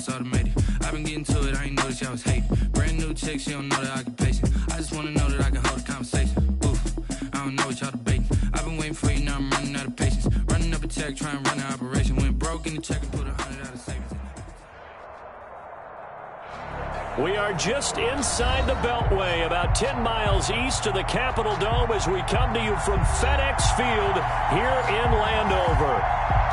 it's automated. I've been getting to it, I ain't noticed y'all was hating. Brand new chick, she don't know the occupation. I just wanna know that I can hold a conversation. Oof, I don't know what y'all debating. I've been waiting for you, now I'm running out of patience. Running up a check, trying to run an operation. Went broke in the check and put 100 out of savings. We are just inside the Beltway, about 10 miles east of the Capitol Dome as we come to you from FedEx Field here in Landover.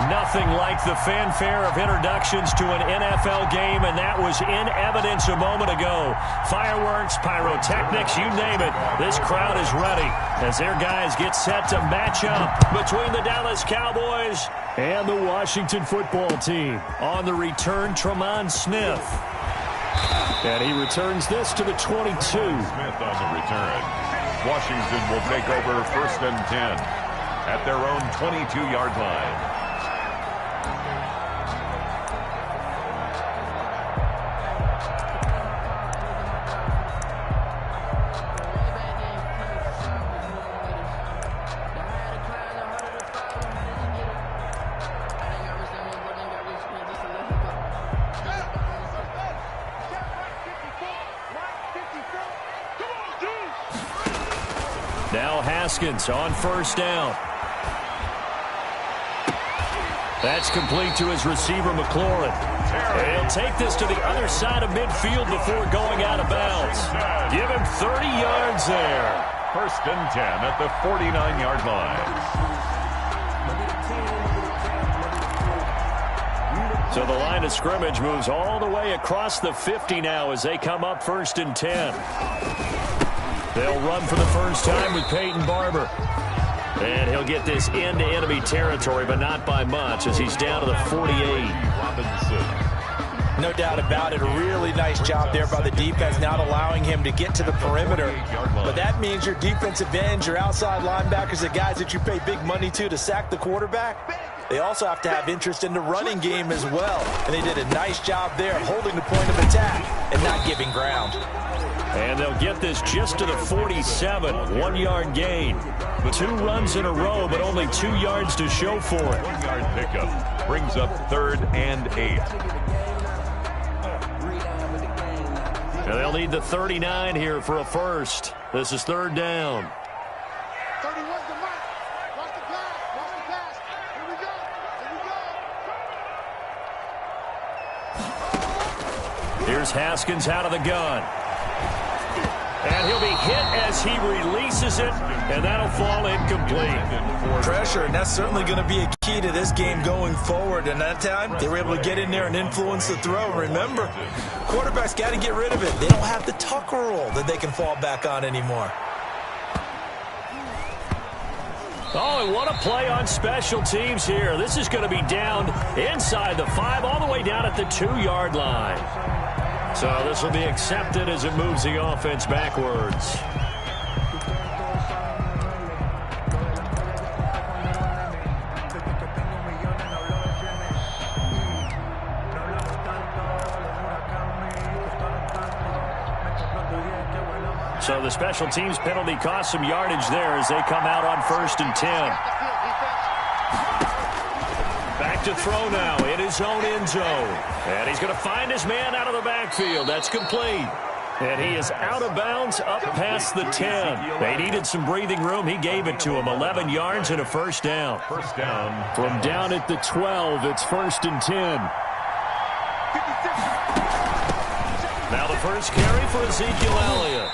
Nothing like the fanfare of introductions to an NFL game, and that was in evidence a moment ago. Fireworks, pyrotechnics, you name it. This crowd is ready as their guys get set to match up between the Dallas Cowboys and the Washington football team. On the return, Tremont Smith. And he returns this to the 22. Smith on the return. Washington will take over 1st and 10 at their own 22-yard line. Now Haskins on 1st down. That's complete to his receiver, McLaurin. And he'll take this to the other side of midfield before going out of bounds. Give him 30 yards there. 1st and 10 at the 49-yard line. So the line of scrimmage moves all the way across the 50 now as they come up 1st and 10. They'll run for the first time with Peyton Barber. And he'll get this into enemy territory, but not by much, as he's down to the 48. No doubt about it. A really nice job there by the defense, not allowing him to get to the perimeter. But that means your defensive ends, your outside linebackers, the guys that you pay big money to sack the quarterback, they also have to have interest in the running game as well. And they did a nice job there holding the point of attack and not giving ground. And they'll get this just to the 47, 1-yard gain. 2 runs in a row, but only 2 yards to show for it. 1-yard pickup brings up 3rd and 8. And they'll need the 39 here for a first. This is 3rd down. 31's the mark. Watch the pass. Watch the pass. Here we go. Here we go. Here's Haskins out of the gun. And he'll be hit as he releases it, and that'll fall incomplete. Pressure, and that's certainly going to be a key to this game going forward. And that time, they were able to get in there and influence the throw. Remember, quarterbacks got to get rid of it. They don't have the tucker roll that they can fall back on anymore. Oh, and what a play on special teams here. This is going to be down inside the 5, all the way down at the 2-yard line. So this will be accepted as it moves the offense backwards. So the special teams penalty cost some yardage there as they come out on 1st and 10. Back to throw now in his own end zone. And he's going to find his man out of the backfield. That's complete. And he is out of bounds up past the 10. They needed some breathing room. He gave it to him. 11 yards and a first down. First down. From down at the 12, it's 1st and 10. Now the first carry for Ezekiel Elliott.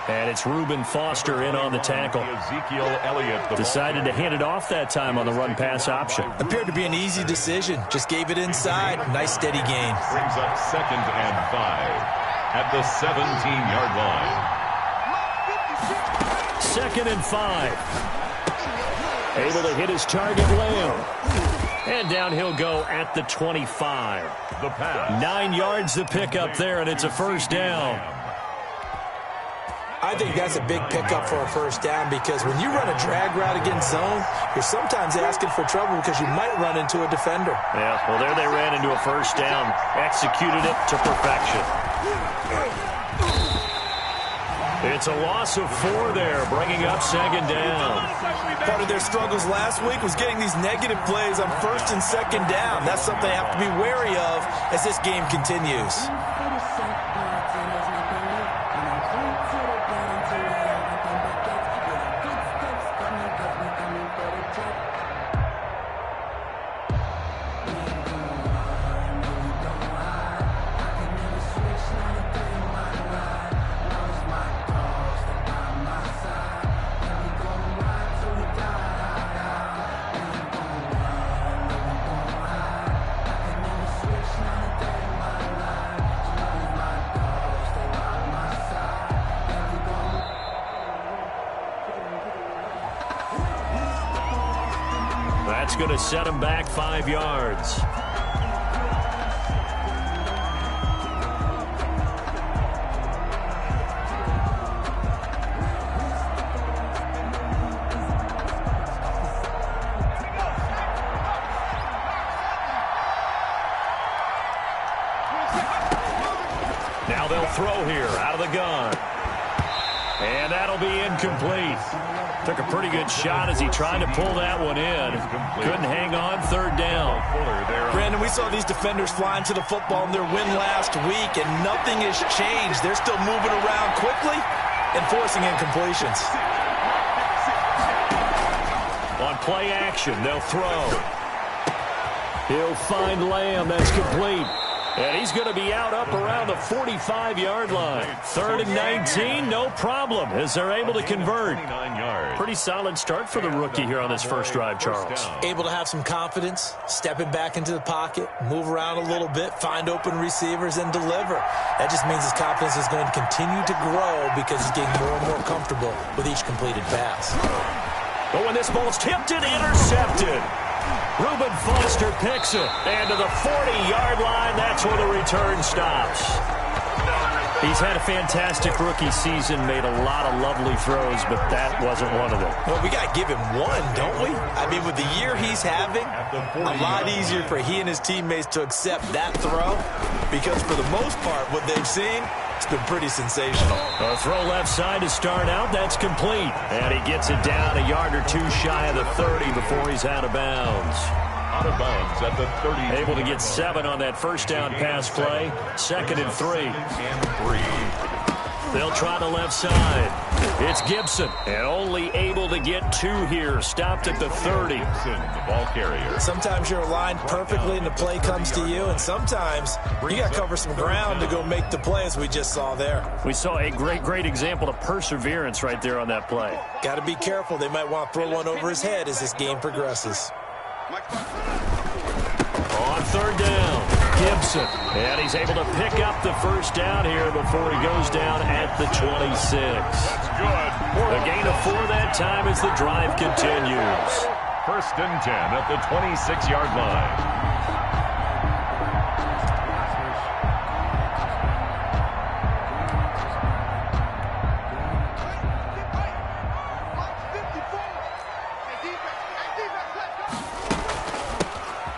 And it's Reuben Foster in on the tackle. Ezekiel Elliott decided to hand it off that time on the run-pass option. Appeared to be an easy decision. Just gave it inside. Nice steady gain. Brings up 2nd and 5 at the 17-yard line. 2nd and 5. Able to hit his target, Lamb. And down he'll go at the 25. The pass. 9 yards to pick up there, and it's a first down. I think that's a big pickup for a first down because when you run a drag route against zone, you're sometimes asking for trouble because you might run into a defender. Yeah, well, there they ran into a first down. Executed it to perfection. It's a loss of 4 there, bringing up second down. Part of their struggles last week was getting these negative plays on first and second down. That's something they have to be wary of as this game continues. That's going to set him back 5 yards. Now they'll throw here out of the gun. And that'll be incomplete. Took a pretty good shot as he tried to pull that one in. Couldn't hang on, third down. Brandon, we saw these defenders flying to the football in their win last week, and nothing has changed. They're still moving around quickly and forcing incompletions. On play action, they'll throw. He'll find Lamb. That's complete. And he's going to be out up around the 45-yard line. 3rd and 19, no problem, as they're able to convert. Pretty solid start for the rookie here on this first drive, Charles. Able to have some confidence, stepping back into the pocket, move around a little bit, find open receivers, and deliver. That just means his confidence is going to continue to grow because he's getting more and more comfortable with each completed pass. But when this ball's tipped and intercepted, Reuben Foster picks it, and to the 40-yard line, that's where the return stops. He's had a fantastic rookie season, made a lot of lovely throws, but that wasn't one of them. Well, we got to give him one, don't we? I mean, with the year he's having, a lot easier for he and his teammates to accept that throw, because for the most part, what they've seen, it's been pretty sensational. A throw left side to start out. That's complete. And he gets it down a yard or 2 shy of the 30 before he's out of bounds. Out of bounds at the 30. Able to get 7 on that first down pass play. 2nd and 3. They'll try the left side. It's Gibson, and only able to get 2 here. Stopped at the 30. Gibson, the ball carrier. Sometimes you're aligned perfectly and the play comes to you, and sometimes you got to cover some ground to go make the play, as we just saw there. We saw a great example of perseverance right there on that play. Got to be careful. They might want to throw one over his head as this game progresses. On 3rd down, Gibson. And he's able to pick up the first down here before he goes down at the 26. That's good. A gain of 4 that time as the drive continues. 1st and 10 at the 26-yard line.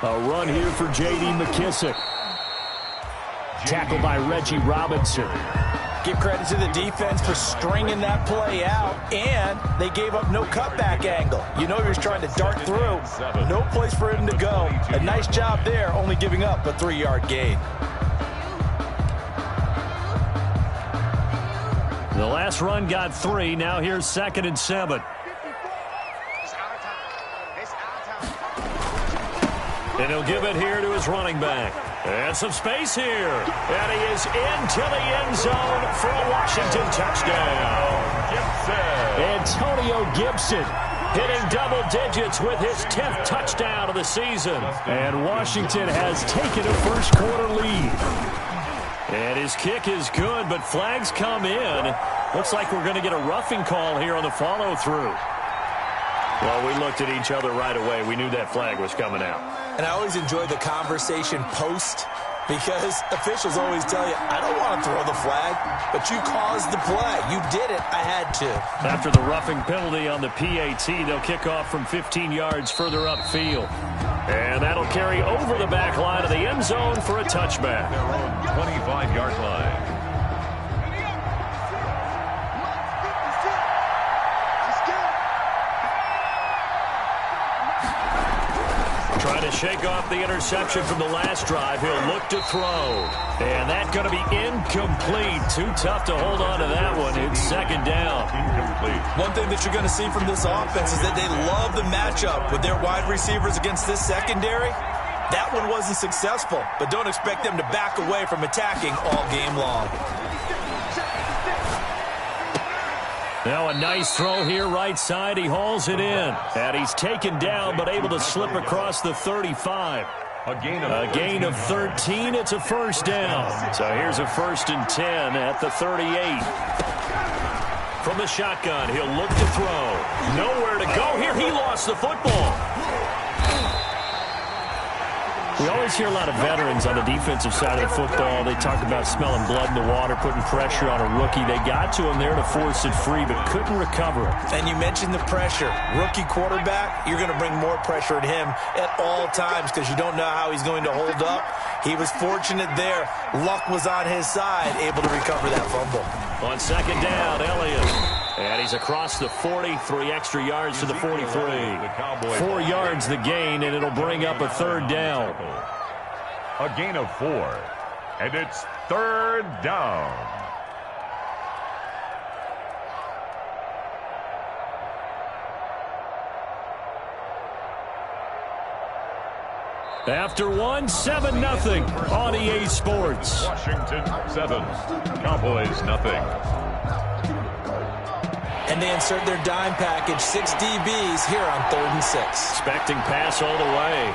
A run here for J.D. McKissick. Tackled by Reggie Robinson. Give credit to the defense for stringing that play out, and they gave up no cutback angle. You know he was trying to dart through. No place for him to go. A nice job there, only giving up a 3-yard gain. The last run got 3. Now here's 2nd and 7. And he'll give it here to his running back. And some space here. And he is into the end zone for a Washington touchdown. Antonio Gibson hitting double digits with his 10th touchdown of the season. And Washington has taken a first-quarter lead. And his kick is good, but flags come in. Looks like we're going to get a roughing call here on the follow-through. Well, we looked at each other right away. We knew that flag was coming out. And I always enjoy the conversation post, because officials always tell you, I don't want to throw the flag, but you caused the play. You did it. I had to. After the roughing penalty on the PAT, they'll kick off from 15 yards further upfield. And that'll carry over the back line of the end zone for a touchback. Their own 25-yard line. Trying to shake off the interception from the last drive. He'll look to throw. And that's going to be incomplete. Too tough to hold on to that one. It's second down. Incomplete. One thing that you're going to see from this offense is that they love the matchup with their wide receivers against this secondary. That one wasn't successful, but don't expect them to back away from attacking all game long. Now a nice throw here right side. He hauls it in. And he's taken down but able to slip across the 35. A gain of 13. It's a first down. So here's a 1st and 10 at the 38. From the shotgun, he'll look to throw. Nowhere to go here. He lost the football. We always hear a lot of veterans on the defensive side of the football. They talk about smelling blood in the water, putting pressure on a rookie. They got to him there to force it free, but couldn't recover it. And you mentioned the pressure. Rookie quarterback, you're going to bring more pressure at him at all times because you don't know how he's going to hold up. He was fortunate there. Luck was on his side, able to recover that fumble. On second down, Elliott. And he's across the 40, 3 extra yards to the 43. 4 yards the gain, and it'll bring up a third down. A gain of 4. And it's third down. After one, 7-0 on EA Sports. Washington 7, Cowboys nothing. And they insert their dime package, 6 DBs here on 3rd and 6. Expecting pass all the way.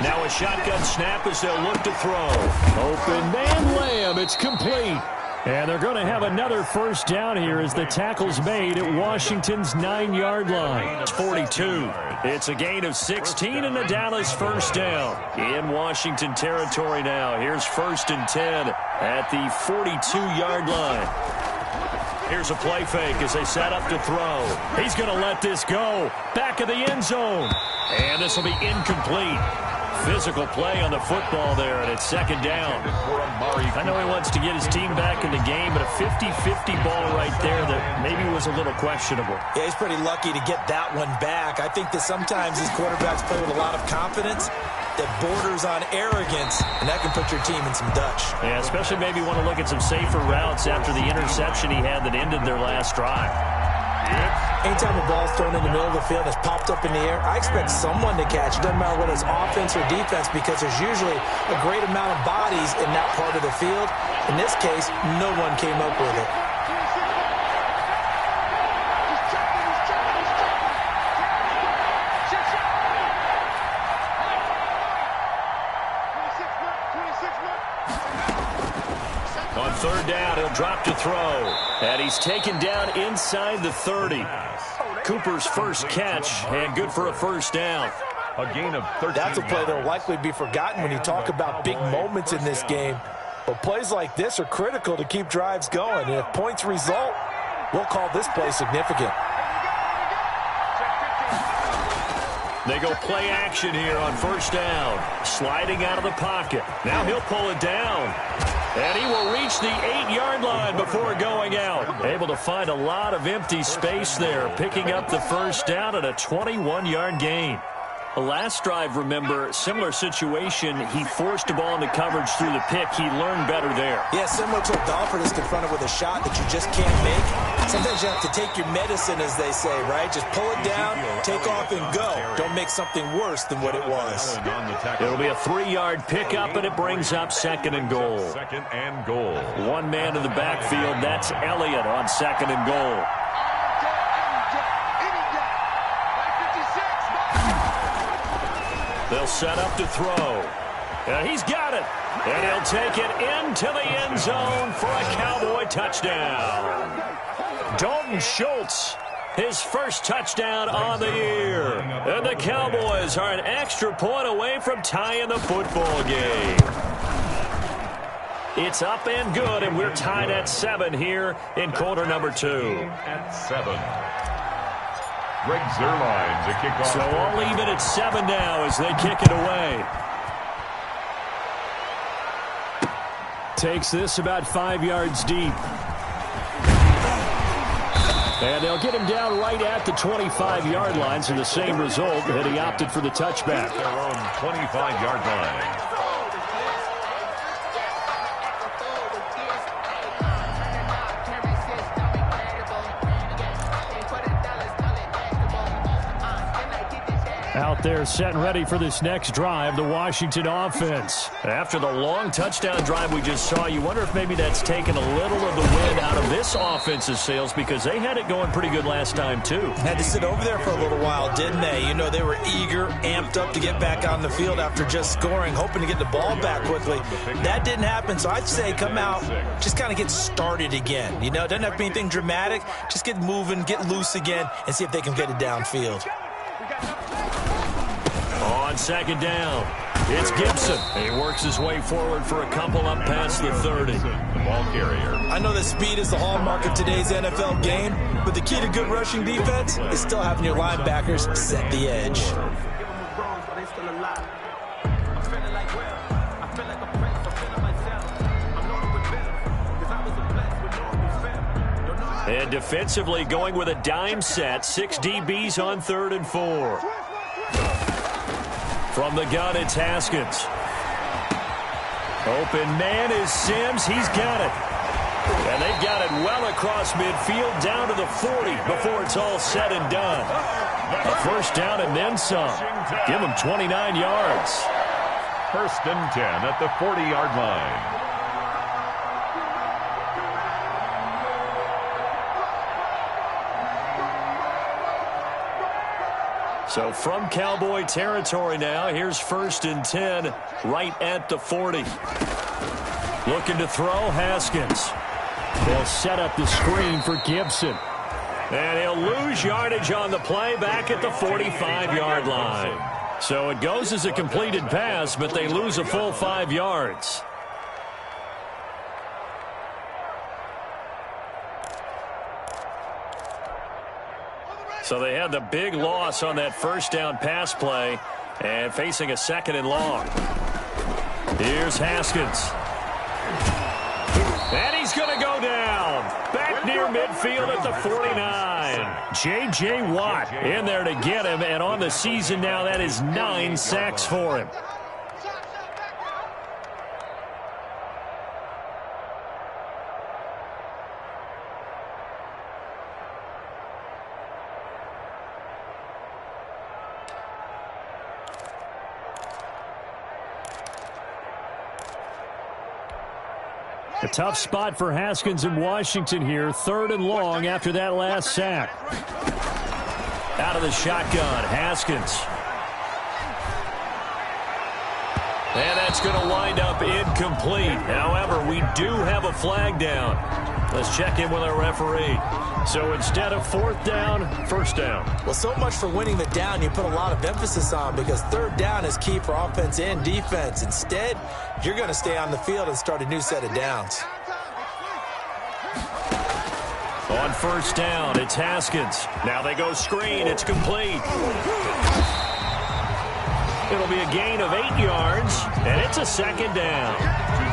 Now a shotgun snap as they'll look to throw. Open man Lamb. It's complete. And they're going to have another first down here as the tackle's made at Washington's 9-yard line. It's 42. It's a gain of 16 and a Dallas first down. In Washington territory now. Here's 1st and 10 at the 42-yard line. Here's a play fake as they set up to throw. He's going to let this go. Back of the end zone. And this will be incomplete. Physical play on the football there, and it's second down. I know he wants to get his team back in the game, but a 50-50 ball right there that maybe was a little questionable. Yeah, he's pretty lucky to get that one back. I think that sometimes these quarterbacks play with a lot of confidence that borders on arrogance, and that can put your team in some Dutch. Yeah, especially maybe want to look at some safer routes after the interception he had that ended their last drive. Anytime a ball's thrown in the middle of the field, it's popped up in the air, I expect someone to catch. It doesn't matter whether it's offense or defense because there's usually a great amount of bodies in that part of the field. In this case, no one came up with it. On third down, he'll drop to throw. And he's taken down inside the 30. Cooper's first catch, and good for a first down. A gain of 13. That's a play that will likely be forgotten when you talk about big moments in this game. But plays like this are critical to keep drives going. And if points result, we'll call this play significant. They go play action here on first down. Sliding out of the pocket. Now he'll pull it down. And he will reach the 8-yard line before going out. Able to find a lot of empty space there, picking up the first down at a 21-yard gain. The last drive, remember, similar situation. He forced the ball into coverage through the pick. He learned better there. Yeah, similar to a golfer that's confronted with a shot that you just can't make. Sometimes you have to take your medicine, as they say, right? Just pull it down, take off, and go. Don't make something worse than what it was. It'll be a 3-yard pickup, and it brings up 2nd and goal. 2nd and goal. One man in the backfield. That's Elliott on 2nd and goal. They'll set up to throw. And he's got it. And he'll take it into the end zone for a Cowboy touchdown. Dalton Schultz, his first touchdown on the year. And the Cowboys are an extra point away from tying the football game. It's up and good, and we're tied at 7 here in quarter number 2. At 7. Greg Zuerlein to kick off. So all even at 7 now as they kick it away. Takes this about 5 yards deep. And they'll get him down right at the 25-yard line, so the same result, and he opted for the touchback. Their own 25-yard line. Out there set and ready for this next drive, the Washington offense. After the long touchdown drive we just saw, you wonder if maybe that's taken a little of the wind out of this offense's sails, because they had it going pretty good last time too. Had to sit over there for a little while, didn't they? You know, they were eager, amped up to get back on the field after just scoring, hoping to get the ball back quickly. That didn't happen, so I'd say come out, just kind of get started again. You know, it doesn't have to be anything dramatic. Just get moving, get loose again, and see if they can get it downfield. On second down, it's Gibson. He works his way forward for a couple up past the 30. The ball carrier. I know that speed is the hallmark of today's NFL game, but the key to good rushing defense is still having your linebackers set the edge. And defensively going with a dime set, 6 DBs on 3rd and 4. From the gun, it's Haskins. Open man is Sims. He's got it. And they've got it well across midfield down to the 40 before it's all said and done. A first down and then some. Give them 29 yards. First and 10 at the 40-yard line. So from Cowboy territory now, here's first and 10 right at the 40. Looking to throw, Haskins. They'll set up the screen for Gibson. And he'll lose yardage on the play back at the 45-yard line. So it goes as a completed pass, but they lose a full 5 yards. So they had the big loss on that first down pass play and facing a second and long. Here's Haskins. And he's going to go down. Back near midfield at the 49. J.J. Watt in there to get him, and on the season now that is 9 sacks for him. A tough spot for Haskins in Washington here. 3rd and long after that last sack. Out of the shotgun, Haskins. And that's going to wind up incomplete. However, we do have a flag down. Let's check in with our referee. So instead of 4th down, 1st down. Well, so much for winning the down you put a lot of emphasis on, because 3rd down is key for offense and defense. Instead, you're going to stay on the field and start a new set of downs. On 1st down, it's Haskins. Now they go screen. It's complete. It'll be a gain of 8 yards, and it's a 2nd down.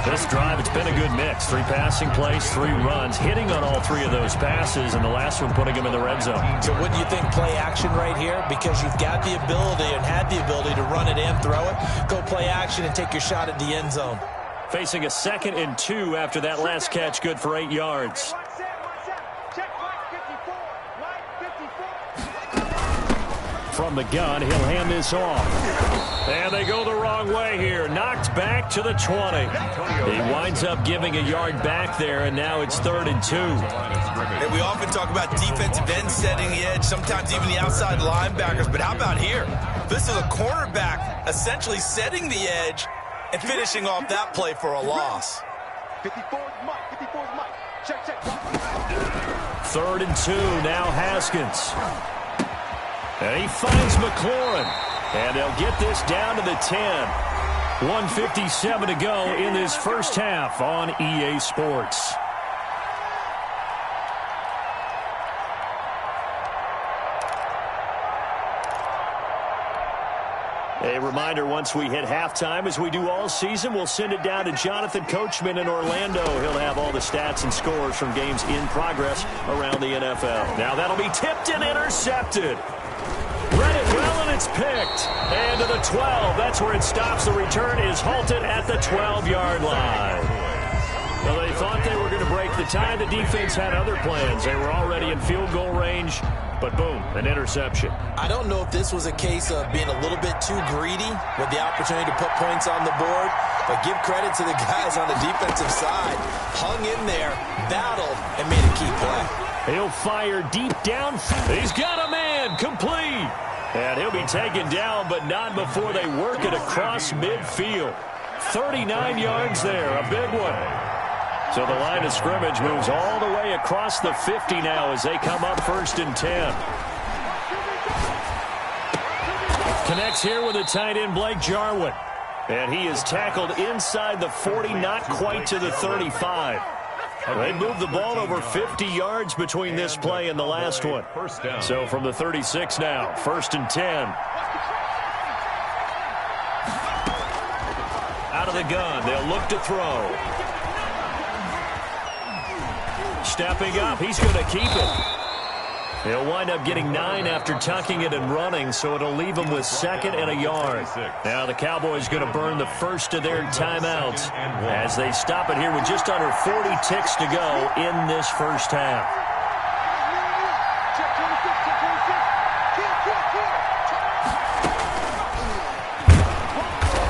This drive, it's been a good mix. 3 passing plays, 3 runs, hitting on all 3 of those passes, and the last one putting him in the red zone. So wouldn't you think play action right here? Because you've got the ability and had the ability to run it and throw it. Go play action and take your shot at the end zone. Facing a 2nd and 2 after that last catch, good for 8 yards. From the gun, he'll hand this off. And they go the wrong way here. Knocked back to the 20. He winds up giving a yard back there, and now it's 3rd and 2. And we often talk about defensive ends setting the edge, sometimes even the outside linebackers. But how about here? This is a cornerback essentially setting the edge and finishing off that play for a loss. 54's Mike. 54's Mike. Check. 3rd and 2, now Haskins. And he finds McLaurin. And they'll get this down to the 10. 1:57 to go in this first half on EA Sports. A reminder, once we hit halftime, as we do all season, we'll send it down to Jonathan Coachman in Orlando. He'll have all the stats and scores from games in progress around the NFL. Now that'll be tipped and intercepted. Read it well, and it's picked. And to the 12. That's where it stops. The return is halted at the 12-yard line. Well, they thought they were going to break the tie. The defense had other plans. They were already in field goal range. But boom, an interception. I don't know if this was a case of being a little bit too greedy with the opportunity to put points on the board, but give credit to the guys on the defensive side. Hung in there, battled, and made a key play. He'll fire deep down. He's got a man, complete. And he'll be taken down, but not before they work it across midfield. 39 yards there, a big one. So the line of scrimmage moves all the way across the 50 now as they come up 1st and 10. Connects here with the tight end, Blake Jarwin. And he is tackled inside the 40, not quite to the 35. They moved the ball over 50 yards between this play and the last one. So from the 36 now, 1st and 10. Out of the gun, they'll look to throw. Stepping up, he's going to keep it. He'll wind up getting 9 after tucking it and running, so it'll leave him with 2nd and a yard. Now the Cowboys going to burn the first of their timeouts as they stop it here with just under 40 ticks to go in this first half.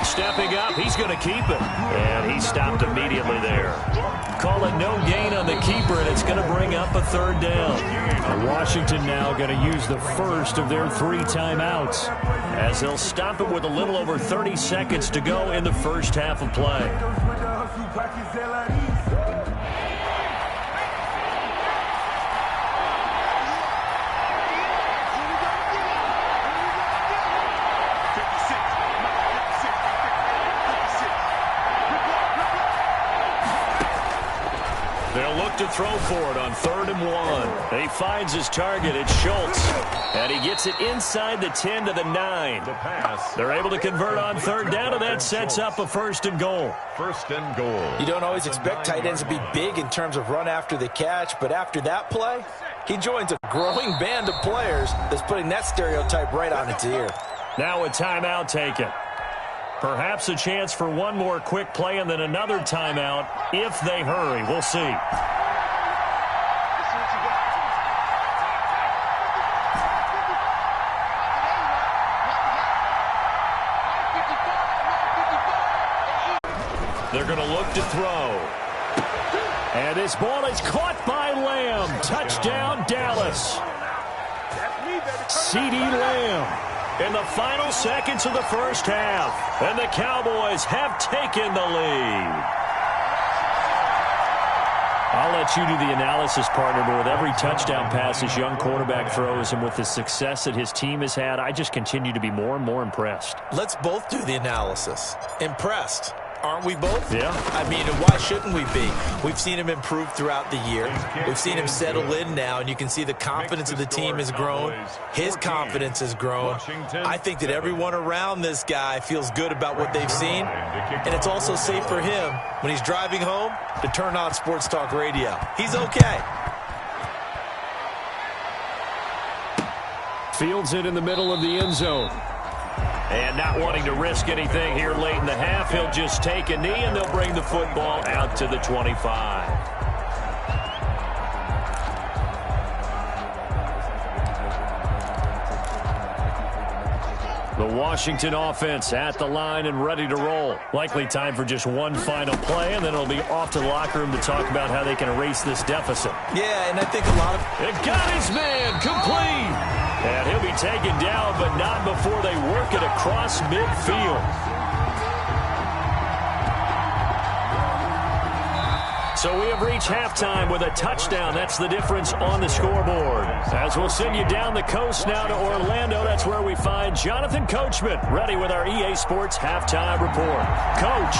Stepping up, he's going to keep it. And he stopped immediately there. Call it no gain on the keeper, and it's going to bring up a 3rd down. And Washington now going to use the first of their 3 timeouts as they'll stop it with a little over 30 seconds to go in the first half of play. To throw for it on 3rd and 1. And he finds his target. It's Schultz. And he gets it inside the 10 to the 9. They're able to convert on 3rd down, and that sets up a 1st and goal. 1st and goal. You don't always expect tight ends to be big in terms of run after the catch, but after that play, he joins a growing band of players that's putting that stereotype right on its ear. Now a timeout taken. Perhaps a chance for one more quick play and then another timeout if they hurry. We'll see. They're going to look to throw. And this ball is caught by Lamb. Touchdown, Dallas. C.D. Lamb in the final seconds of the first half. And the Cowboys have taken the lead. I'll let you do the analysis, partner, but with every touchdown pass this young quarterback throws and with the success that his team has had, I just continue to be more and more impressed. Let's both do the analysis. Impressed. Aren't we both? Yeah. I mean, why shouldn't we be? We've seen him improve throughout the year. We've seen him settle in now, and you can see the confidence of the team has grown. His confidence has grown. I think that everyone around this guy feels good about what they've seen, and it's also safe for him when he's driving home to turn on Sports Talk Radio. He's okay. Fields it in the middle of the end zone. And not wanting to risk anything here late in the half, he'll just take a knee, and they'll bring the football out to the 25. The Washington offense at the line and ready to roll. Likely time for just one final play, and then it'll be off to the locker room to talk about how they can erase this deficit. Yeah, and I think a lot of... It got his man complete. And he'll be taken down, but not before they work it across midfield. So we have reached halftime with a touchdown. That's the difference on the scoreboard. As we'll send you down the coast now to Orlando, that's where we find Jonathan Coachman, ready with our EA Sports halftime report. Coach,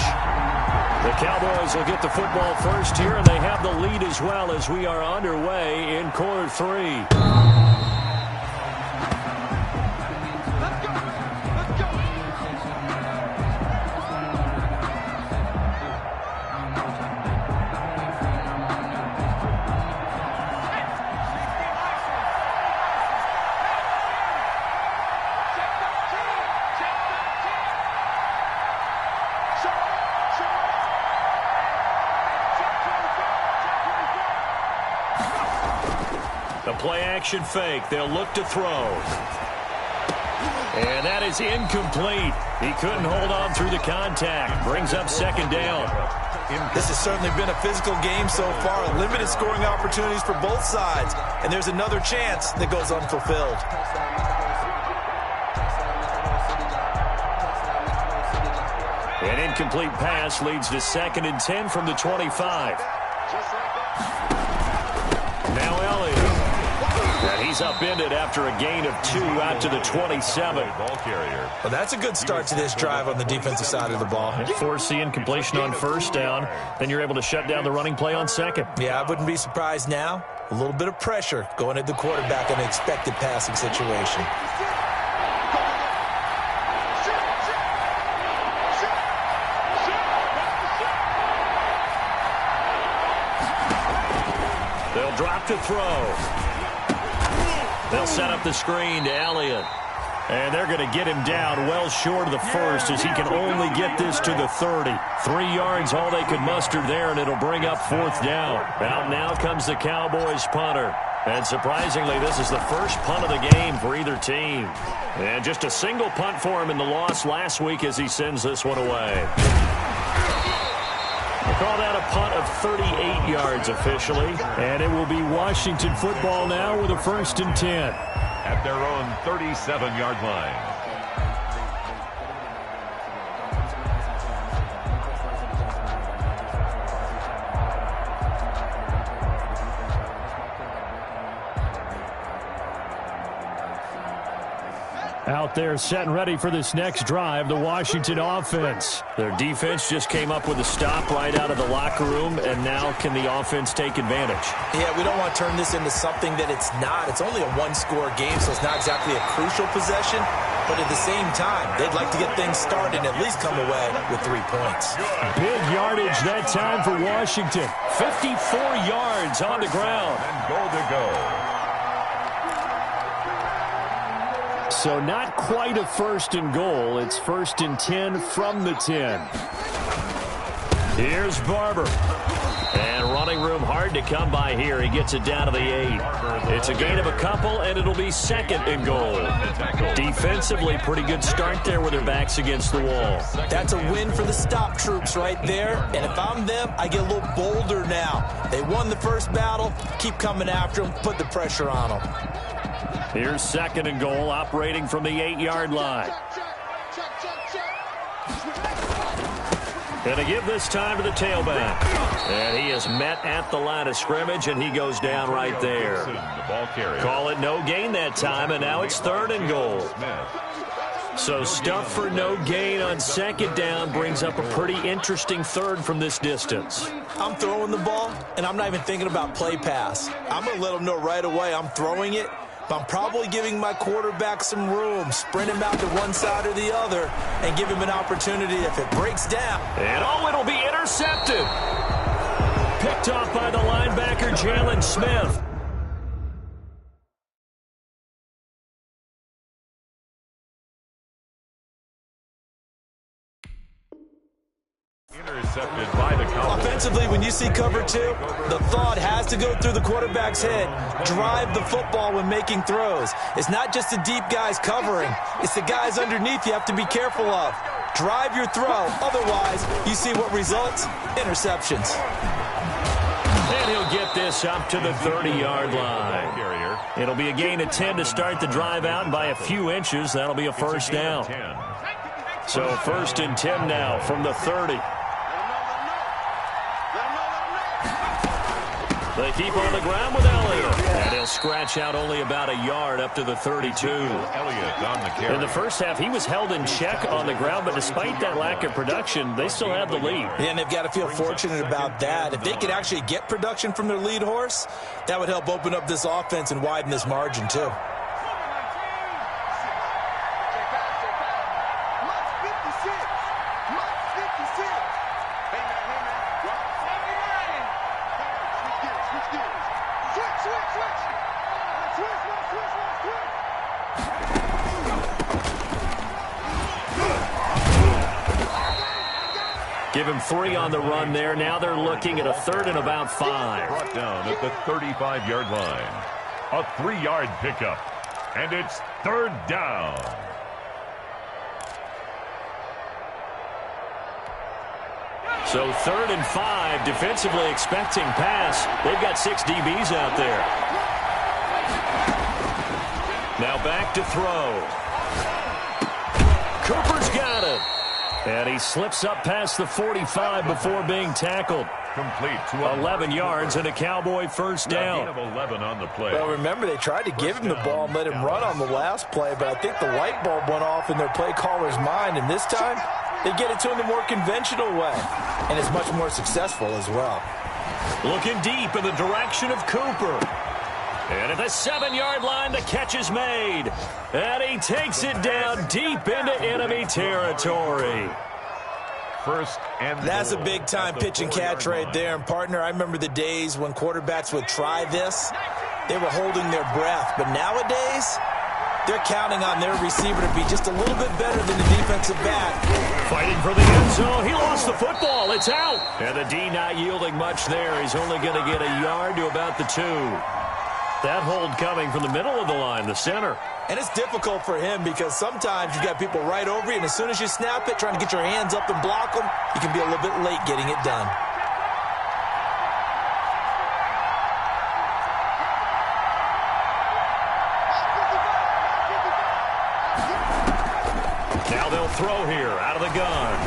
the Cowboys will get the football first here, and they have the lead as well as we are underway in quarter 3. play action fake. They'll look to throw. And that is incomplete. He couldn't hold on through the contact. Brings up second down. This has certainly been a physical game so far. Limited scoring opportunities for both sides. And there's another chance that goes unfulfilled. An incomplete pass leads to 2nd and 10 from the 25. Now Elliott. And he's upended after a gain of 2 out to the 27. Ball carrier. Well, that's a good start to this drive on the defensive side of the ball. Force the incompletion on first down. Then you're able to shut down the running play on second. Yeah, I wouldn't be surprised now. A little bit of pressure going at the quarterback in an expected passing situation. They'll drop to throw. They'll set up the screen to Elliott. And they're going to get him down well short of the first as he can only get this to the 30. 3 yards, all they could muster there, and it'll bring up 4th down. Out now comes the Cowboys punter. And surprisingly, this is the first punt of the game for either team. And just a single punt for him in the loss last week as he sends this one away. We'll call that a punt of 38 yards officially. And it will be Washington football now with a 1st and 10. At their own 37-yard line. Out there set and ready for this next drive, the Washington offense. Their defense just came up with a stop right out of the locker room, and now can the offense take advantage? Yeah, we don't want to turn this into something that it's not. It's only a one-score game, so it's not exactly a crucial possession. But at the same time, they'd like to get things started and at least come away with 3 points. Big yardage that time for Washington. 54 yards on the ground. And goal to go. So not quite a 1st and goal. It's 1st and 10 from the 10. Here's Barber. And running room hard to come by here. He gets it down to the 8. It's a gain of a couple, and it'll be 2nd and goal. Defensively, pretty good start there with their backs against the wall. That's a win for the stop troops right there. And if I'm them, I get a little bolder now. They won the first battle. Keep coming after them. Put the pressure on them. Here's 2nd and goal, operating from the 8-yard line. And to give this time to the tailback. And he is met at the line of scrimmage, and he goes down right there. Call it no gain that time, and now it's 3rd and goal. So stuff for no gain on 2nd down brings up a pretty interesting 3rd from this distance. I'm throwing the ball, and I'm not even thinking about play pass. I'm going to let them know right away I'm throwing it. But I'm probably giving my quarterback some room, sprint him out to one side or the other, and give him an opportunity if it breaks down. And it'll be intercepted. Picked off by the linebacker, Jalen Smith. Intercepted by the Cowboys. Offensively, when you see cover 2, the thought has to go through the quarterback's head. Drive the football when making throws. It's not just the deep guys covering. It's the guys underneath you have to be careful of. Drive your throw. Otherwise, you see what results? Interceptions. And he'll get this up to the 30-yard line. It'll be a gain of 10 to start the drive out, and by a few inches, that'll be a 1st down. So 1st and 10 now from the 30. They keep on the ground with Elliott. And he'll scratch out only about a yard up to the 32. In the first half, he was held in check on the ground, but despite that lack of production, they still have the lead. And they've got to feel fortunate about that. If they could actually get production from their lead horse, that would help open up this offense and widen this margin, too. Give him 3 on the run there. Now they're looking at a 3rd and about 5. Brought down at the 35-yard line. A 3-yard pickup. And it's 3rd down. So 3rd and 5, defensively expecting pass. They've got 6 DBs out there. Now back to throw. Cooper's got it. And he slips up past the 45 before being tackled. Complete to 11 yards and a Cowboy first down. Gain of 11 on the play. Well, remember, they tried to give him the ball and let him run on the last play, but I think the light bulb went off in their play caller's mind, and this time they get it to him the more conventional way, and it's much more successful as well. Looking deep in the direction of Cooper. And at the 7-yard line, the catch is made. And he takes it down deep into enemy territory. First and that's a big-time pitch and catch right there. And, partner, I remember the days when quarterbacks would try this. They were holding their breath. But nowadays, they're counting on their receiver to be just a little bit better than the defensive back. Fighting for the end zone. He lost the football. It's out. And the D not yielding much there. He's only going to get a yard to about the 2. That hold coming from the middle of the line, the center. And it's difficult for him because sometimes you got people right over you, and as soon as you snap it, trying to get your hands up and block them, you can be a little bit late getting it done. Now they'll throw here out of the gun.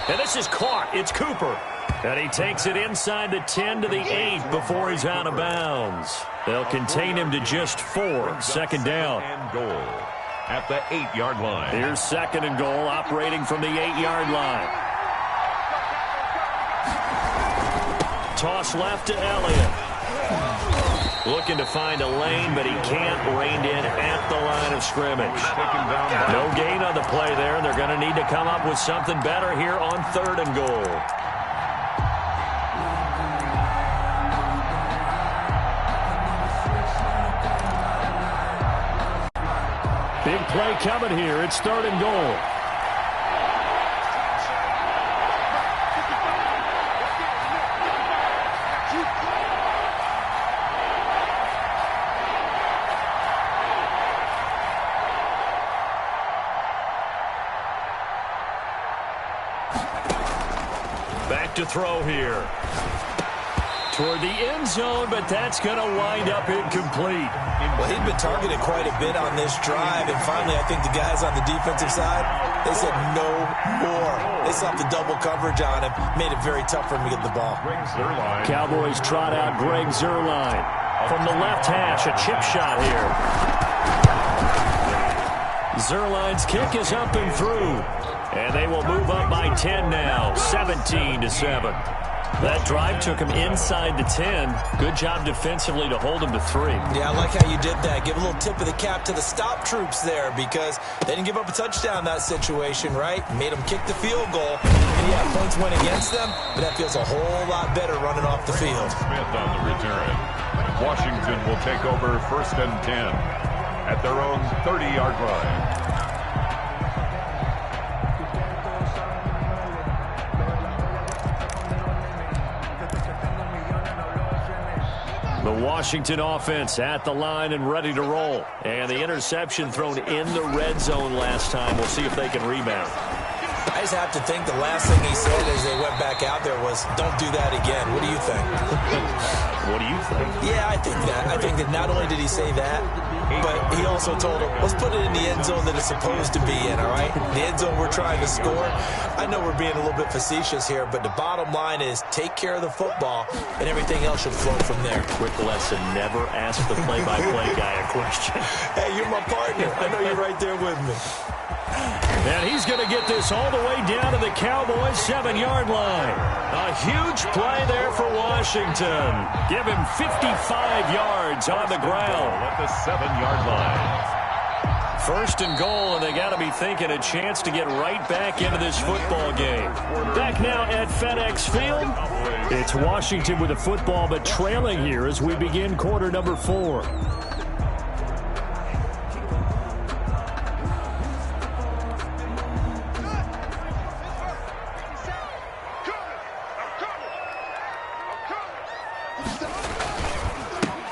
And this is caught. It's Cooper. And he takes it inside the 10 to the 8 before he's out of bounds. They'll contain him to just 4. 2nd down. And goal at the 8-yard line. Here's 2nd and goal, operating from the 8-yard line. Toss left to Elliott. Looking to find a lane, but he can't. Reined in at the line of scrimmage. No gain on the play there. They're going to need to come up with something better here on 3rd and goal. Big play coming here. It's 3rd and goal. Back to throw here. Toward the end zone, but that's going to wind up incomplete. Well, he'd been targeted quite a bit on this drive, and finally I think the guys on the defensive side, they said no more. They slapped the double coverage on him, made it very tough for him to get the ball. Cowboys trot out Greg Zuerlein. From the left hash, a chip shot here. Zuerlein's kick is up and through. And they will move up by 10 now, 17-7. That drive took him inside the 10. Good job defensively to hold him to 3. Yeah, I like how you did that. Give a little tip of the cap to the stop troops there because they didn't give up a touchdown in that situation, right? Made them kick the field goal. And yeah, points went against them, but that feels a whole lot better running off the field. Smith on the return. Washington will take over 1st and 10 at their own 30-yard line. The Washington offense at the line and ready to roll. And the interception thrown in the red zone last time. We'll see if they can rebound. I just have to think the last thing he said as they went back out there was, don't do that again. What do you think? What do you think? Yeah, I think that. I think that not only did he say that, but he also told him, let's put it in the end zone that it's supposed to be in, all right? The end zone we're trying to score. I know we're being a little bit facetious here, but the bottom line is take care of the football, and everything else should flow from there. Quick lesson, never ask the play-by-play guy a question. Hey, you're my partner. I know you're right there with me. And he's going to get this all the way down to the Cowboys' 7-yard line. A huge play there for Washington. Give him 55 yards on the ground. At the 7-yard line. 1st and goal, and they got to be thinking a chance to get right back into this football game. Back now at FedEx Field. It's Washington with the football, but trailing here as we begin quarter number 4.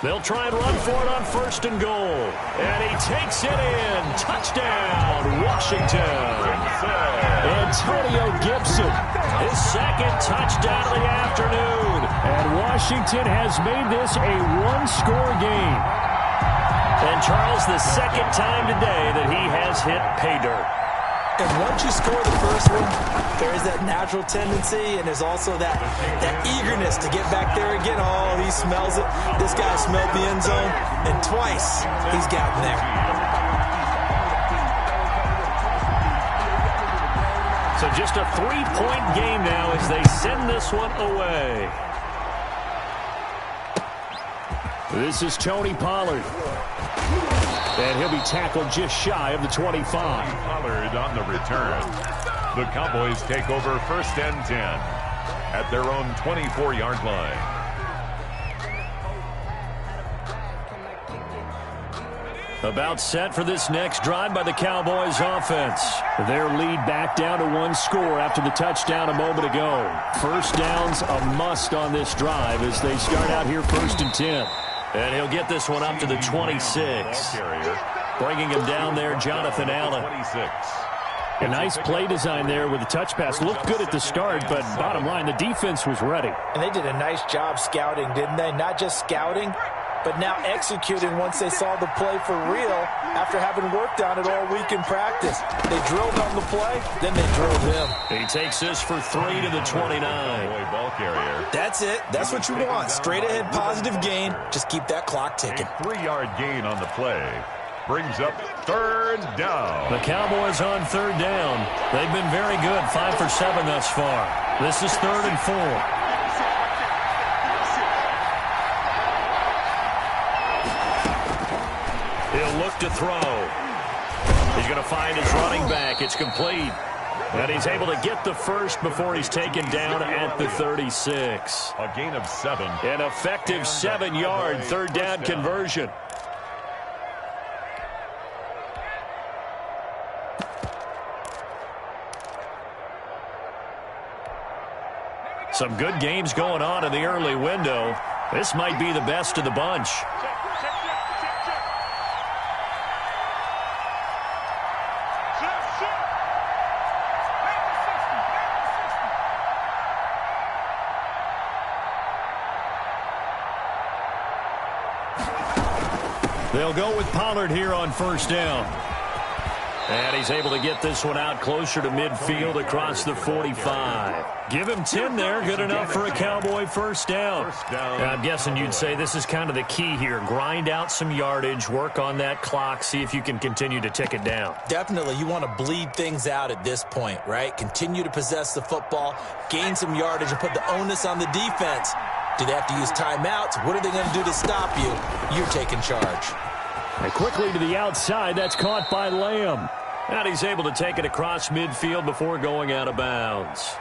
They'll try and run for it on 1st and goal. And he takes it in. Touchdown, Washington. Antonio Gibson, his 2nd touchdown of the afternoon. And Washington has made this a one-score game. And Charles, the 2nd time today that he has hit pay dirt. And once you score the first one, there is that natural tendency, and there's also that eagerness to get back there again. Oh, he smells it. This guy smelled the end zone, and twice he's gotten there. So just a 3-point game now as they send this one away. This is Tony Pollard. And he'll be tackled just shy of the 25. Pollard on the return. The Cowboys take over 1st and 10 at their own 24-yard line. About set for this next drive by the Cowboys offense. Their lead back down to 1 score after the touchdown a moment ago. 1st down's a must on this drive as they start out here 1st and 10. And he'll get this one up to the 26. Bringing him down there, Jonathan Allen. 26. A nice play design there with the touch pass. Looked good at the start, but bottom line, the defense was ready. And they did a nice job scouting, didn't they? Not just scouting, but now executing once they saw the play for real after having worked on it all week in practice. They drilled on the play, then they drilled him. He takes this for 3 to the 29. Ball carrier. That's it. That's what you want. Straight ahead positive gain. Just keep that clock ticking. A 3-yard gain on the play. Brings up 3rd down. The Cowboys on 3rd down. They've been very good, 5 for 7 thus far. This is 3rd and 4. He'll look to throw. He's going to find his running back. It's complete. And he's able to get the first before he's taken down at the 36. A gain of 7. An effective 7-yard 3rd down conversion. Some good games going on in the early window. This might be the best of the bunch. They'll go with Pollard here on 1st down. And he's able to get this one out closer to midfield across the 45. Give him 10 there. Good enough for a Cowboy 1st down. I'm guessing you'd say this is kind of the key here. Grind out some yardage, work on that clock, see if you can continue to tick it down. Definitely. You want to bleed things out at this point, right? Continue to possess the football, gain some yardage, and put the onus on the defense. Do they have to use timeouts? What are they going to do to stop you? You're taking charge. And quickly to the outside, that's caught by Lamb. And he's able to take it across midfield before going out of bounds.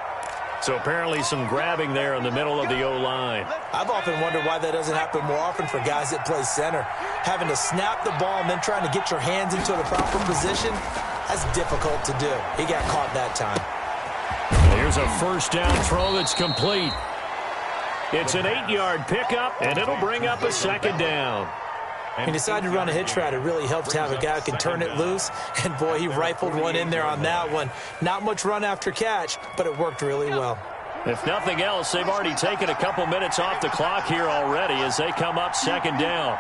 So apparently some grabbing there in the middle of the O-line. I've often wondered why that doesn't happen more often for guys that play center. Having to snap the ball and then trying to get your hands into the proper position, that's difficult to do. He got caught that time. Here's a 1st down throw that's complete. It's an 8-yard pickup, and it'll bring up a 2nd down. He decided to run a hitch route. It really helped to have a guy who can turn it loose. And, boy, he rifled one in there on that one. Not much run after catch, but it worked really well. If nothing else, they've already taken a couple minutes off the clock here already as they come up 2nd down.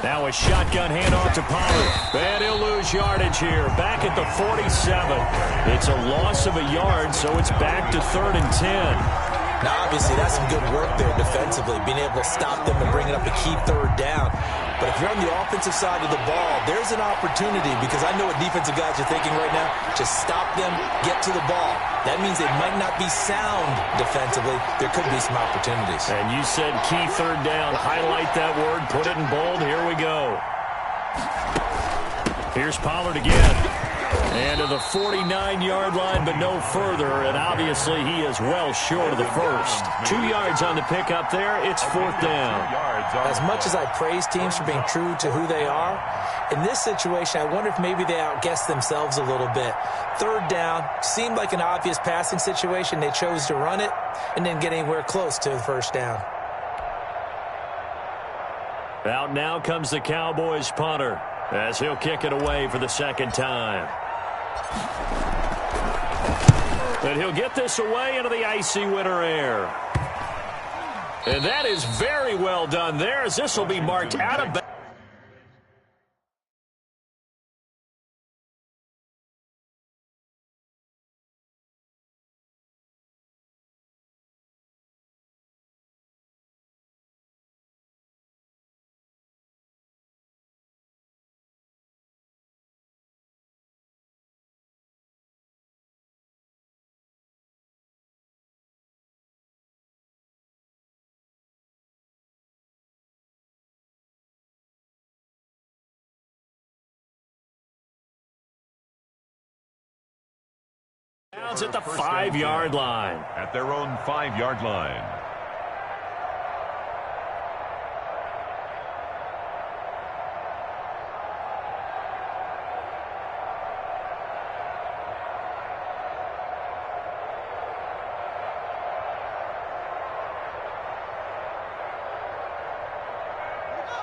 Now a shotgun handoff to Pollard. And he'll lose yardage here. Back at the 47. It's a loss of a yard, so it's back to 3rd and 10. Now, obviously, that's some good work there defensively, being able to stop them and bring it up a key 3rd down. But if you're on the offensive side of the ball, there's an opportunity because I know what defensive guys are thinking right now. Just stop them, get to the ball. That means they might not be sound defensively. There could be some opportunities. And you said key 3rd down. Highlight that word. Put it in bold. Here we go. Here's Pollard again. And to the 49-yard line, but no further. And obviously, he is well short of the first. 2 yards on the pickup there. It's 4th down. As much as I praise teams for being true to who they are, in this situation, I wonder if maybe they outguessed themselves a little bit. 3rd down seemed like an obvious passing situation. They chose to run it and didn't get anywhere close to the 1st down. Out now comes the Cowboys punter as he'll kick it away for the 2nd time. And he'll get this away into the icy winter air. And that is very well done there, as this will be marked out of bounds. At the 5-yard line. At their own 5-yard line.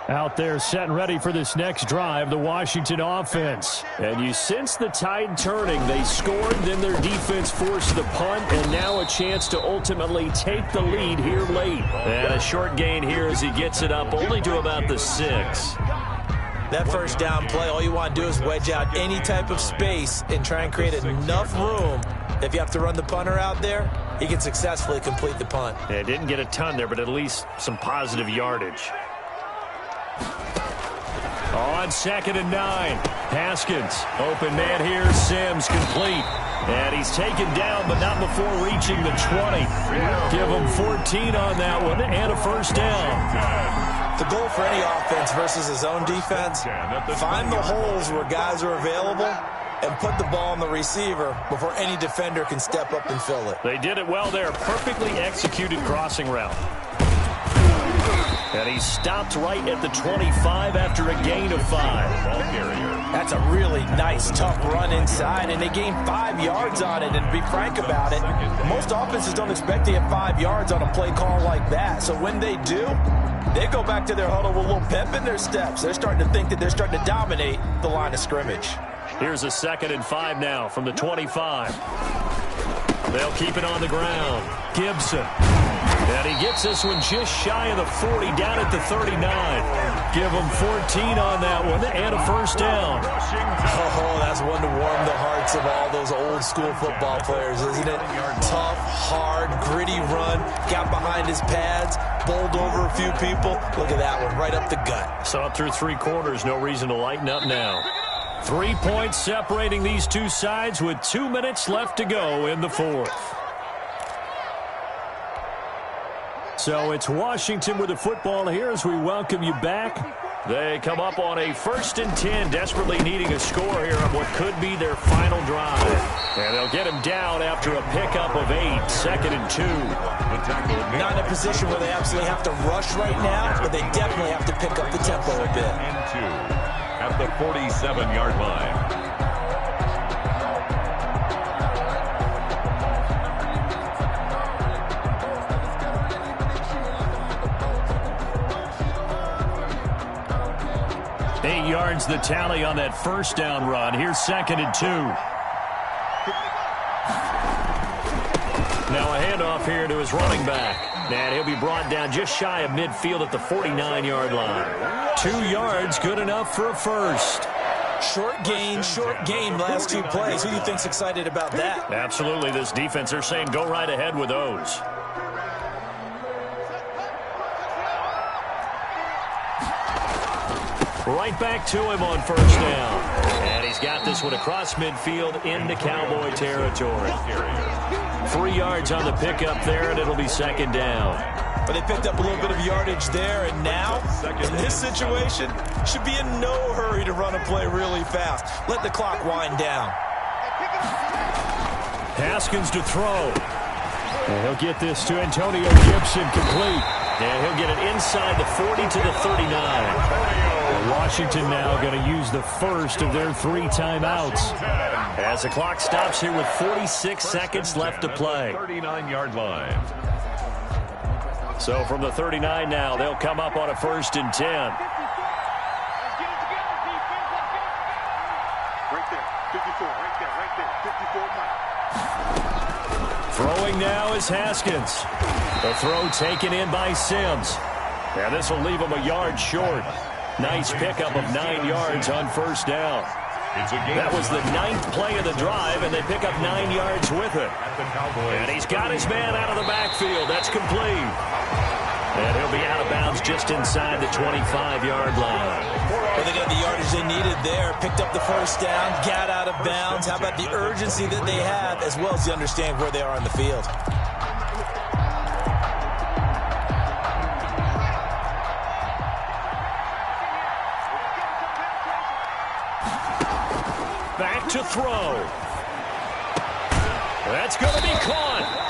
Out there set and ready for this next drive, the Washington offense. And you sense the tide turning. They scored, then their defense forced the punt, and now a chance to ultimately take the lead here late. And a short gain here as he gets it up only to about the 6. That 1st down play, all you want to do is wedge out any type of space and try and create enough room. If you have to run the punter out there, he can successfully complete the punt. Yeah, didn't get a ton there, but at least some positive yardage. On 2nd and 9, Haskins, open man here, Sims complete. And he's taken down, but not before reaching the 20. Give him 14 on that one, and a 1st down. The goal for any offense versus his own defense, find the holes where guys are available and put the ball on the receiver before any defender can step up and fill it. They did it well there, perfectly executed crossing route. And he stopped right at the 25 after a gain of 5. That's a really nice, tough run inside, and they gained 5 yards on it. And to be frank about it, most offenses don't expect to get 5 yards on a play call like that. So when they do, they go back to their huddle with a little pep in their steps. They're starting to think that they're starting to dominate the line of scrimmage. Here's a 2nd and 5 now from the 25. They'll keep it on the ground. Gibson. And he gets this one just shy of the 40, down at the 39. Give him 14 on that one, and a 1st down. Oh, that's one to warm the hearts of all those old school football players, isn't it? Tough, hard, gritty run. Got behind his pads, bowled over a few people. Look at that one, right up the gut. Saw it through 3 quarters, no reason to lighten up now. 3 points separating these two sides with 2 minutes left to go in the 4th. So it's Washington with the football here as we welcome you back. They come up on a 1st and 10, desperately needing a score here on what could be their final drive. And they'll get him down after a pickup of 8, 2nd and 2. Not in a position where they absolutely have to rush right now, but they definitely have to pick up the tempo a bit. And 2 at the 47-yard line. Yards the tally on that 1st down run. Here's 2nd and 2. Now a handoff here to his running back. And he'll be brought down just shy of midfield at the 49-yard line. 2 yards, good enough for a 1st. Short gain, last 2 plays. Who do you think's excited about that? Absolutely, this defense, they're saying go right ahead with those. Right back to him on 1st down. And he's got this one across midfield into Cowboy territory. 3 yards on the pickup there, and it'll be 2nd down. But they picked up a little bit of yardage there, and now, in this situation, should be in no hurry to run a play really fast. Let the clock wind down. Haskins to throw. And he'll get this to Antonio Gibson complete. And he'll get it inside the 40 to the 39. Washington now going to use the first of their 3 timeouts. As the clock stops here with 46 seconds left to play. 39-yard line. So from the 39 now, they'll come up on a 1st and 10. Right there. 54. Right there. 54. Throwing now is Haskins. The throw taken in by Sims. And this will leave him a yard short. Nice pickup of 9 yards on 1st down. That was the 9th play of the drive, and they pick up 9 yards with it. And he's got his man out of the backfield. That's complete. And he'll be out of bounds just inside the 25-yard line. Well, they got the yardage they needed there. Picked up the 1st down, got out of bounds. How about the urgency that they have, as well as they understand where they are on the field? Back to throw. That's going to be caught.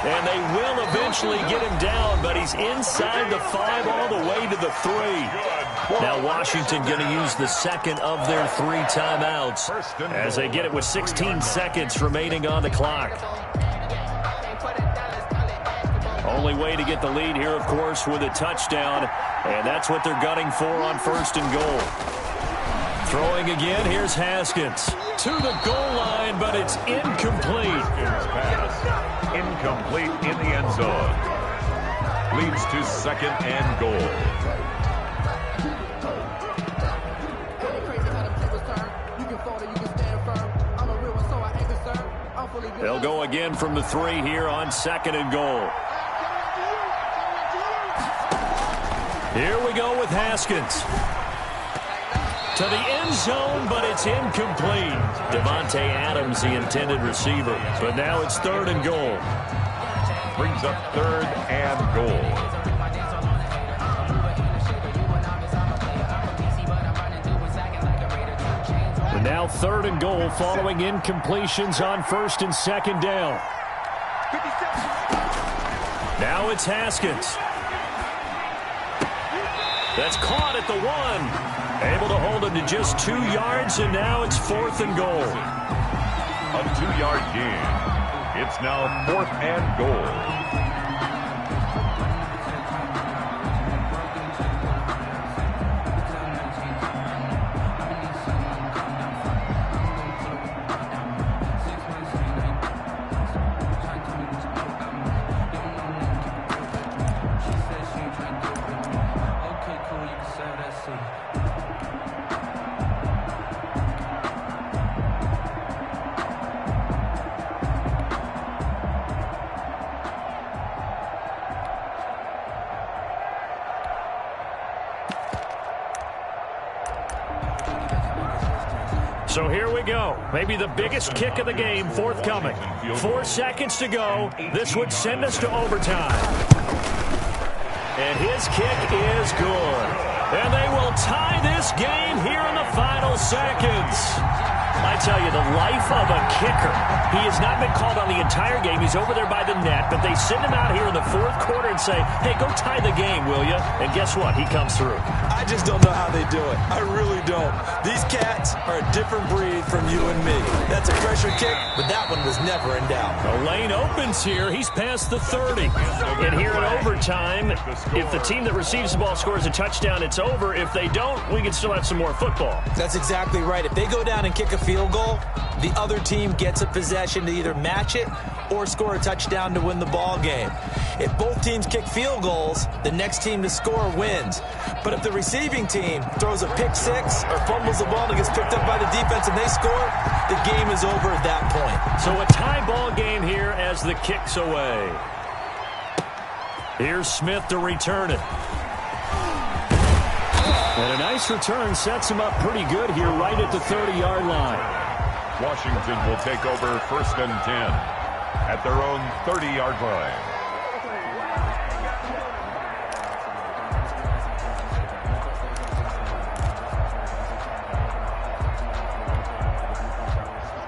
And they will eventually get him down, but he's inside the 5 all the way to the 3. Now Washington going to use the 2nd of their 3 timeouts as they get it with 16 seconds remaining on the clock. Only way to get the lead here, of course, with a touchdown, and that's what they're gunning for on 1st and goal. Throwing again, here's Haskins. To the goal line, but it's incomplete. Incomplete in the end zone. Leads to 2nd and goal. They'll go again from the 3 here on 2nd and goal. Here we go with Haskins. To the end zone, but it's incomplete. Devontae Adams, the intended receiver. But now it's 3rd and goal. Brings up 3rd and goal. And now 3rd and goal following incompletions on 1st and 2nd down. Now it's Haskins. That's caught at the 1. Able to hold him to just 2 yards, and now it's 4th and goal. A 2-yard gain. It's now 4th and goal. So here we go. Maybe the biggest kick of the game forthcoming. 4 seconds to go. This would send us to overtime. And his kick is good. And they will tie this game here in the final seconds. I tell you, the life of a kicker. He has not been called on the entire game. He's over there by the net, but they send him out here in the 4th quarter and say, hey, go tie the game, will you? And guess what? He comes through. I just don't know how they do it. I really don't. These cats are a different breed from you and me. That's a pressure kick, but that one was never in doubt. The lane opens here. He's past the 30. And here in overtime, if the team that receives the ball scores a touchdown, it's over. If they don't, we can still have some more football. That's exactly right. If they go down and kick a field goal, the other team gets a possession to either match it or score a touchdown to win the ball game. If both teams kick field goals, the next team to score wins. But if the receiving team throws a pick 6 or fumbles the ball and gets picked up by the defense and they score, the game is over at that point. So a tie ball game here as the kick's away. Here's Smith to return it. And a nice return sets him up pretty good here right at the 30-yard line. Washington will take over 1st and 10 at their own 30-yard line.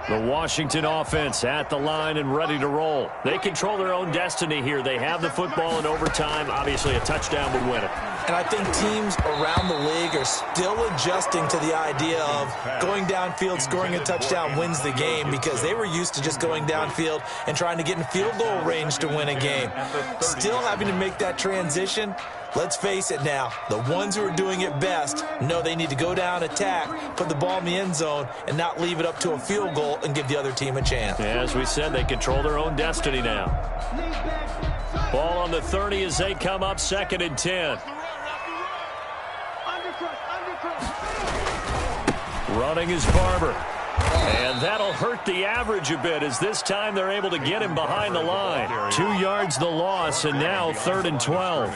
The Washington offense at the line and ready to roll. They control their own destiny here. They have the football in overtime. Obviously, a touchdown would win it. And I think teams around the league are still adjusting to the idea of going downfield, scoring a touchdown wins the game, because they were used to just going downfield and trying to get in field goal range to win a game. Still having to make that transition. Let's face it now, the ones who are doing it best know they need to go down, attack, put the ball in the end zone, and not leave it up to a field goal and give the other team a chance. As we said, they control their own destiny now. Ball on the 30 as they come up 2nd and 10. Running is Barber. And that'll hurt the average a bit, as this time they're able to get him behind the line. 2 yards the loss, and now 3rd and 12.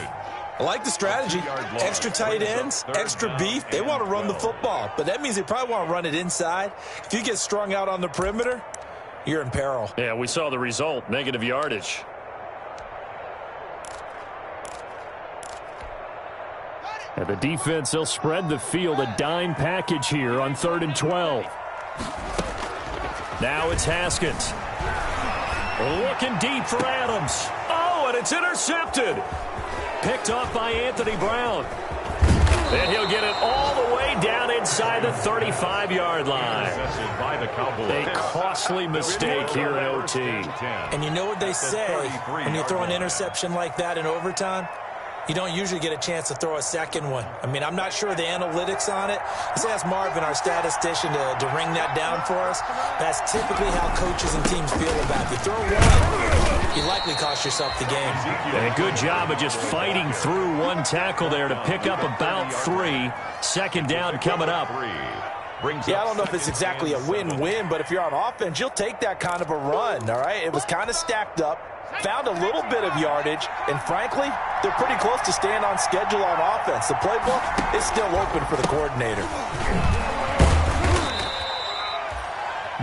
I like the strategy. Extra tight ends, extra beef. They want to run the football, but that means they probably want to run it inside. If you get strung out on the perimeter, you're in peril. Yeah, we saw the result, negative yardage. And the defense, they'll spread the field, a dime package here on 3rd and 12. Now it's Haskins. Looking deep for Adams. Oh, and it's intercepted. Picked off by Anthony Brown. And he'll get it all the way down inside the 35-yard line. A costly mistake here in OT. And you know what they say, when you throw an interception like that in overtime? You don't usually get a chance to throw a second one. I mean, I'm not sure of the analytics on it. Let's ask Marvin, our statistician, to ring that down for us. That's typically how coaches and teams feel about it. You throw one, you likely cost yourself the game. And a good job of just fighting through one tackle there to pick up about 3. 2nd down coming up. Yeah, I don't know if it's exactly a win-win, but if you're on offense, you'll take that kind of a run, all right? It was kind of stacked up. Found a little bit of yardage, and frankly, they're pretty close to staying on schedule on offense. The playbook is still open for the coordinator.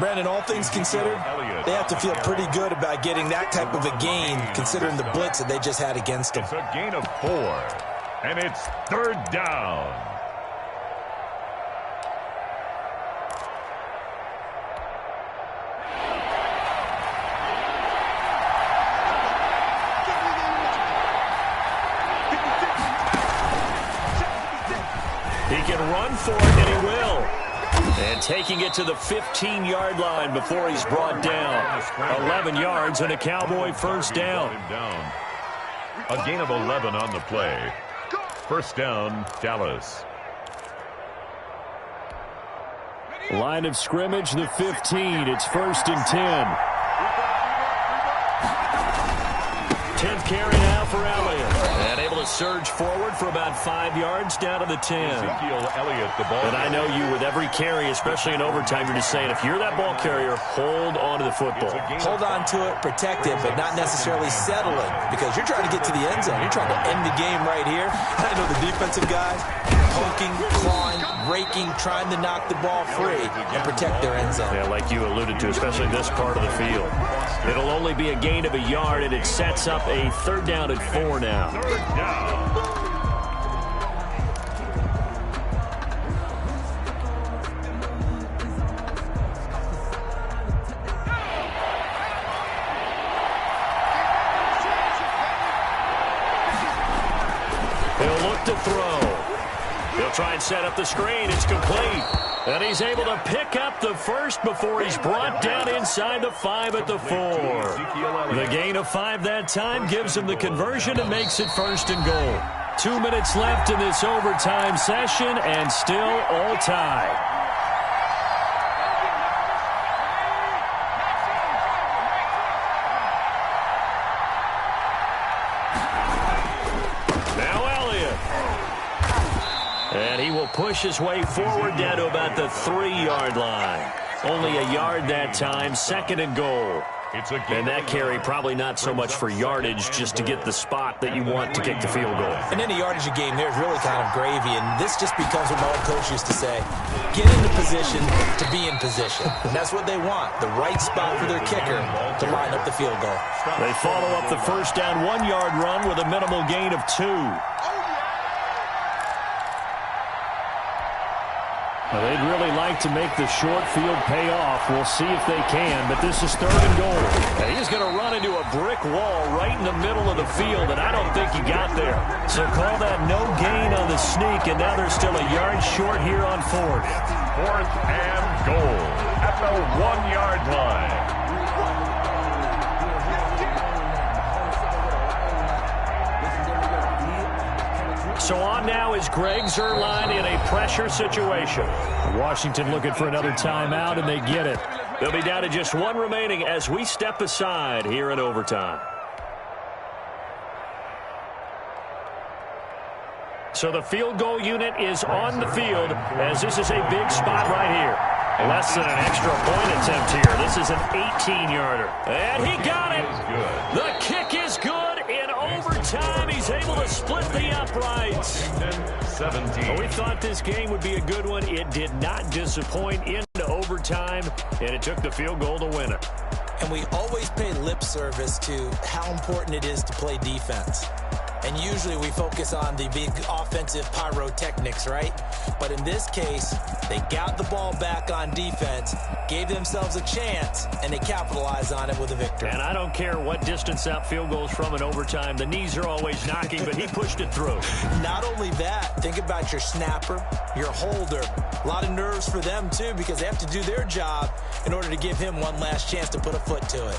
Brandon, all things considered, they have to feel pretty good about getting that type of a gain, considering the blitz that they just had against them. It's a gain of 4, and it's 3rd down. He can run for it, and he will. And taking it to the 15-yard line before he's brought down. 11 yards and a Cowboy 1st down. A gain of 11 on the play. 1st down, Dallas. Line of scrimmage, the 15. It's 1st and 10. 10th carry now for Elliott. And able to surge forward for about 5 yards down to the 10. Elliott, the ball. And I know you, with every carry, especially in overtime, you're just saying, if you're that ball carrier, hold on to the football. Hold on to it, protect it, but not necessarily settle it, because you're trying to get to the end zone. You're trying to end the game right here. I know the defensive guys poking, clawing, raking, trying to knock the ball free and protect their end zone. Yeah, like you alluded to, especially this part of the field. It'll only be a gain of a yard, and it sets up a 3rd down and 4 now. 3rd down. He'll look to throw. He'll try and set up the screen. It's complete. And he's able to pick up the 1st before he's brought down inside the 5 at the 4. The gain of 5 that time gives him the conversion and makes it 1st and goal. 2 minutes left in this overtime session, and still all tied. And he will push his way forward down to about the 3-yard line. Only a yard that time, 2nd and goal. And that carry probably not so much for yardage, just to get the spot that you want to kick the field goal. And any yardage game, there's really kind of gravy, and this just becomes what my old coach used to say, get into position to be in position. And that's what they want, the right spot for their kicker to line up the field goal. They follow up the 1st down 1-yard run with a minimal gain of 2. Well, they'd really like to make the short field pay off. We'll see if they can, but this is 3rd and goal. And he's going to run into a brick wall right in the middle of the field, and I don't think he got there. So call that no gain on the sneak, and now they're still a yard short here on 4th. 4th and goal at the 1-yard line. So on now is Greg Zuerlein in a pressure situation. Washington looking for another timeout, and they get it. They'll be down to just 1 remaining as we step aside here in overtime. So the field goal unit is on the field as this is a big spot right here. Less than an extra point attempt here. This is an 18-yarder. And he got it. The kick is good in overtime. He's able to split the uprights. 17. Well, we thought this game would be a good one. It did not disappoint into overtime, and it took the field goal to win it. And we always pay lip service to how important it is to play defense. And usually we focus on the big offensive pyrotechnics, right? But in this case, they got the ball back on defense, gave themselves a chance, and they capitalized on it with a victory. And I don't care what distance that field goes from in overtime. The knees are always knocking, but he pushed it through. Not only that, think about your snapper, your holder. A lot of nerves for them, too, because they have to do their job in order to give him one last chance to put a foot to it.